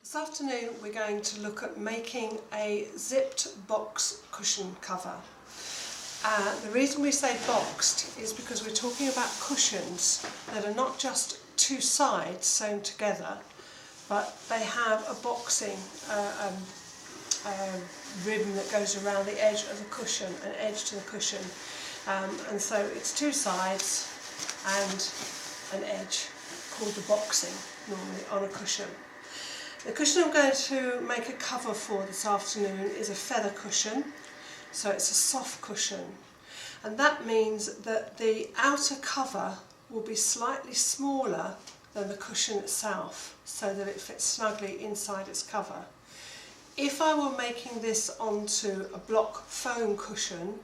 This afternoon we're going to look at making a zipped box cushion cover. The reason we say boxed is because we're talking about cushions that are not just two sides sewn together, but they have a boxing ribbon that goes around the edge of the cushion, an edge to the cushion, and so it's two sides and an edge called the boxing normally on a cushion. The cushion I'm going to make a cover for this afternoon is a feather cushion, so it's a soft cushion, and that means that the outer cover will be slightly smaller than the cushion itself so that it fits snugly inside its cover. If I were making this onto a block foam cushion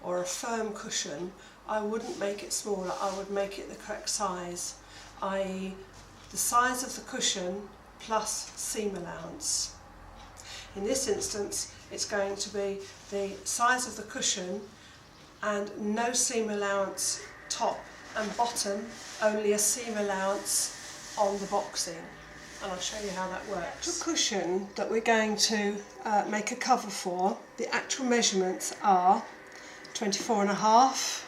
or a firm cushion, I wouldn't make it smaller, I would make it the correct size, i.e. the size of the cushion plus seam allowance. In this instance it's going to be the size of the cushion and no seam allowance top and bottom, only a seam allowance on the boxing, and I'll show you how that works. The cushion that we're going to make a cover for, the actual measurements are 24.5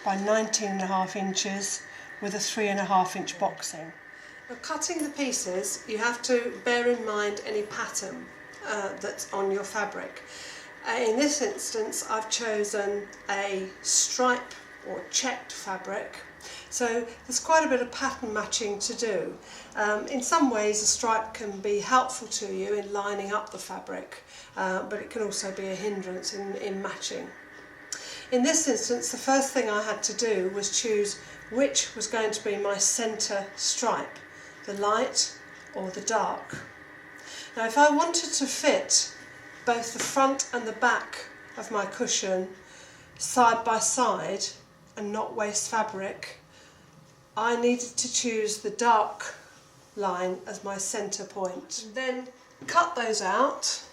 by 19.5 inches with a 3.5 inch boxing. Now, cutting the pieces, you have to bear in mind any pattern that's on your fabric. In this instance I've chosen a stripe or checked fabric, so there's quite a bit of pattern matching to do. In some ways a stripe can be helpful to you in lining up the fabric, but it can also be a hindrance in matching. In this instance the first thing I had to do was choose which was going to be my centre stripe, the light or the dark. Now if I wanted to fit both the front and the back of my cushion side by side and not waste fabric, I needed to choose the dark line as my centre point. Then cut those out,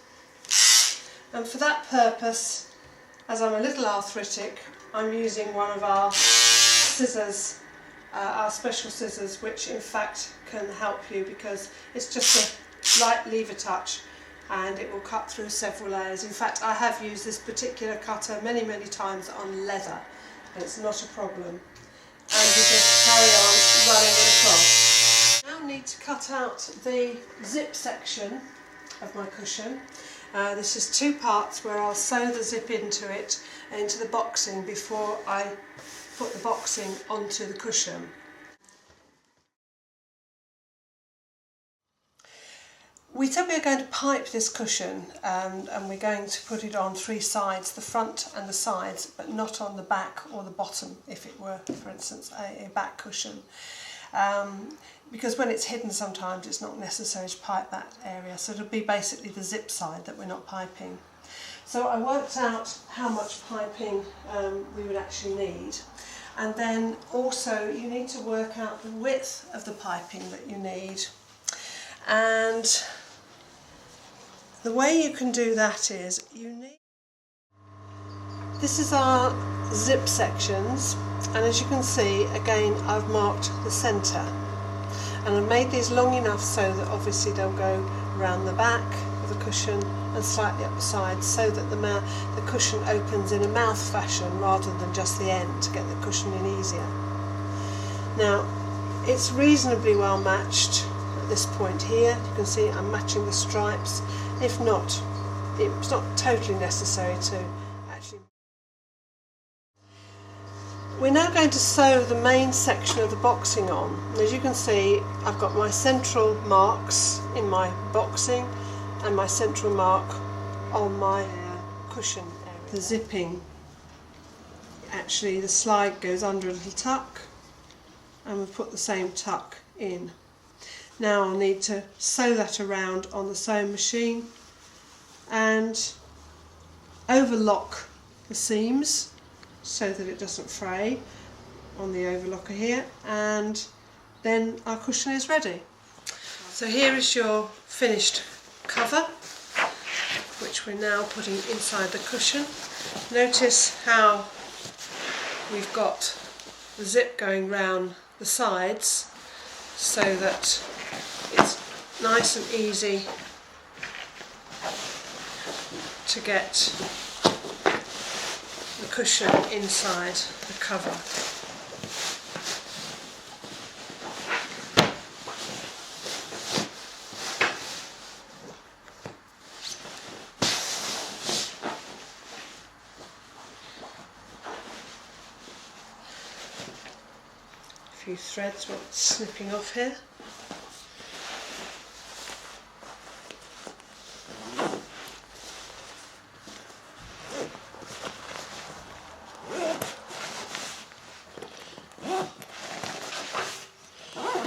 and for that purpose, as I'm a little arthritic, I'm using one of our scissors, our special scissors, which in fact can help you because it's just a light lever touch and it will cut through several layers. In fact, I have used this particular cutter many times on leather and it's not a problem. And you just carry on running it across. Now I need to cut out the zip section of my cushion. This is two parts where I'll sew the zip into it, into the boxing, before I put the boxing onto the cushion. We said we were going to pipe this cushion and we're going to put it on three sides, the front and the sides, but not on the back or the bottom if it were, for instance, a back cushion. Because when it's hidden sometimes it's not necessary to pipe that area, so it'll be basically the zip side that we're not piping. So I worked out how much piping we would actually need, and then also you need to work out the width of the piping that you need. And the way you can do that is this is our zip sections, and as you can see again I've marked the centre, and I've made these long enough so that obviously they'll go around the back of the cushion and slightly up the sides, so that the cushion opens in a mouth fashion rather than just the end, to get the cushion in easier. Now it's reasonably well matched at this point here. You can see I'm matching the stripes. If not, it's not totally necessary to actually. We're now going to sew the main section of the boxing on. As you can see, I've got my central marks in my boxing and my central mark on my cushion area. The zipping, actually the slide goes under a little tuck, and we'll put the same tuck in. Now I'll need to sew that around on the sewing machine and overlock the seams so that it doesn't fray on the overlocker here, and then our cushion is ready. So here is your finished cover, which we're now putting inside the cushion. Notice how we've got the zip going round the sides so that it's nice and easy to get the cushion inside the cover. A few threads what's snipping off here.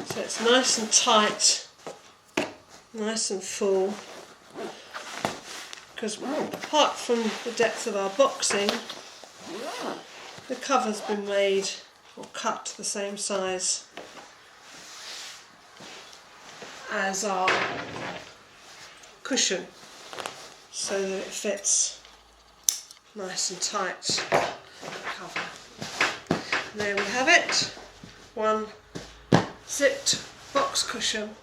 So it's nice and tight, nice and full, because apart from the depth of our boxing, the cover's been made or cut to the same size as our cushion, so that it fits nice and tight the cover. And there we have it, one zipped box cushion